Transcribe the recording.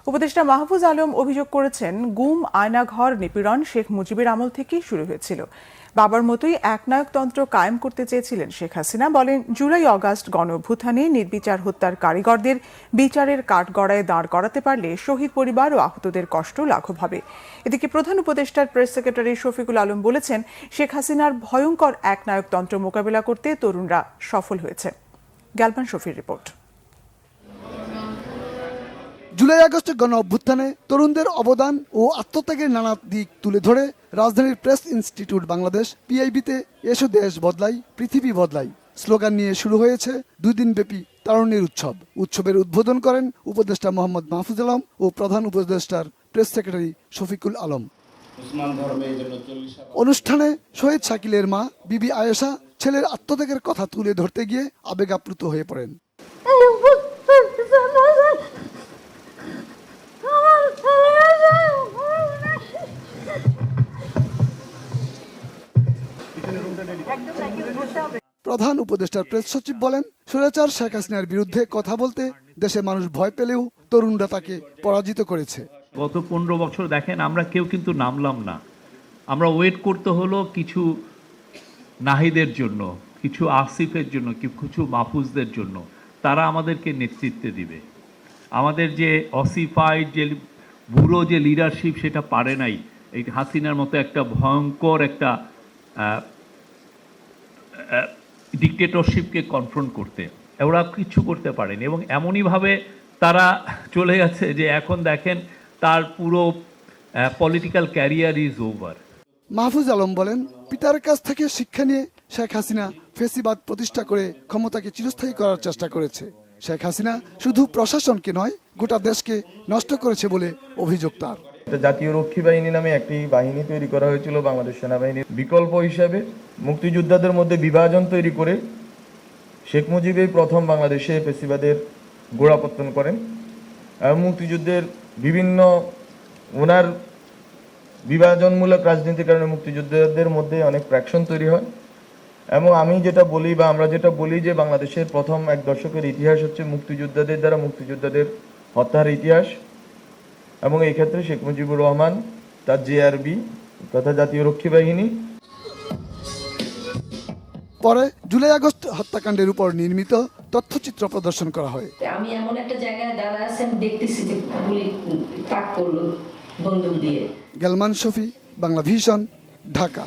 উপদেষ্টা মাহফুজ আলম অভিযোগ করেছেন, গুম, আয়নাঘর, নিপীড়ন শেখ মুজিবের আমল থেকেই শুরু হয়েছিল। বাবার মতোই একনায়কতন্ত্র কায়েম করতে চেয়েছিলেন শেখ হাসিনা। বলেন, জুলাই আগস্ট গণঅভ্যুত্থানে নির্বিচার হত্যার কারিগরদের বিচারের কাঠগড়ায় দাঁড় করাতে পারলে শহীদ পরিবার ও আহতদের কষ্ট লাঘব হবে। এদিকে প্রধান উপদেষ্টার প্রেস সেক্রেটারি শফিকুল আলম বলেছেন, শেখ হাসিনার ভয়ঙ্কর একনায়কতন্ত্র মোকাবেলা করতে তরুণরা সফল হয়েছে। গ্যালবান শফির রিপোর্ট। জুলাই আগস্টের গণ অভ্যুত্থানে তরুণদের অবদান ও আত্মত্যাগের নানা দিক তুলে ধরে রাজধানীর প্রেস ইনস্টিটিউট বাংলাদেশ পিআইবিতে এসো দেশ বদলাই পৃথিবী বদলাই স্লোগান নিয়ে শুরু হয়েছে 2 দিনব্যাপী তারুণ্যের উৎসব। উৎসবের উদ্বোধন করেন উপদেষ্টা মোহাম্মদ মাহফুজ আলম ও প্রধান উপদেষ্টার প্রেস সেক্রেটারি শফিকুল আলম। অনুষ্ঠানে শহীদ শাকিলের মা বিবি আয়েশা ছেলের আত্মত্যাগের কথা তুলে ধরতে গিয়ে আবেগ আপ্লুত হয়ে পড়েন। প্রধান উপদেষ্টার প্রেস সচিব বলেন, স্বৈরাচার শেখ হাসিনার বিরুদ্ধে কথা বলতে দেশে মানুষ ভয় পেলেও তরুণরা তাকে পরাজিত করেছে। গত 15 বছর দেখেন, আমরা কেউ কিন্তু নামলাম না। আমরা ওয়েট করতে হলো কিছু নাহিদের জন্য, কিছু আসিফের জন্য, কিছু মাহফুজদের জন্য। তারা আমাদেরকে নেতৃত্বে দিবে। আমাদের যে অসিফাইড যে বুড়ো যে লিডারশিপ, সেটা পারে নাই এই হাসিনার মতো একটা ভয়ঙ্কর একটা ডিক্টেটরশিপকে কনফ্রন্ট করতে। ওরা কিছু করতে পারেনি এবং এমনইভাবে তারা চলে গেছে যে এখন দেখেন তার পুরো political career is over. Mahfuz Alam বলেন, পিতার কাছ থেকে শিক্ষা নিয়ে শেখ হাসিনা ফেসিবাদ প্রতিষ্ঠা করে ক্ষমতাকে চিরস্থায়ী করার চেষ্টা করেছে। শেখ হাসিনা শুধু প্রশাসনকে নয়, গোটা দেশকে নষ্ট করেছে বলে অভিযোগ তার। জাতীয় রক্ষী বাহিনী নামে একটি বাহিনী তৈরি করা হয়েছিল বাংলাদেশ সেনাবাহিনীর বিকল্প হিসাবে। মুক্তিযোদ্ধাদের মধ্যে বিভাজন তৈরি করে শেখ মুজিবই প্রথম বাংলাদেশে ফেসিবাদের গোড়াপত্তন করেন এবং মুক্তিযুদ্ধের বিভিন্ন ওনার বিভাজনমূলক রাজনীতির কারণে মুক্তিযোদ্ধাদের মধ্যে অনেক ফ্র্যাকশন তৈরি হয়। এবং আমি যেটা বলি বা আমরা যেটা বলি যে বাংলাদেশের প্রথম 1 দশকের ইতিহাস হচ্ছে মুক্তিযোদ্ধাদের দ্বারা মুক্তিযোদ্ধাদের হত্যার ইতিহাস। এবং এই ক্ষেত্রে শেখ মুজিবুর রহমান, তার জেআরবি তথা জাতীয় রক্ষী বাহিনী। পরে জুলাই আগস্ট হত্যাকাণ্ডের উপর নির্মিত তথ্যচিত্র প্রদর্শন করা হয়। আমি এমন একটা জায়গায় দাঁড়ায় আছি, আমি দেখতেছি যে গুলি তাক করলো বন্দুক দিয়ে। গ্যালমান শফি, বাংলা ভিশন, ঢাকা।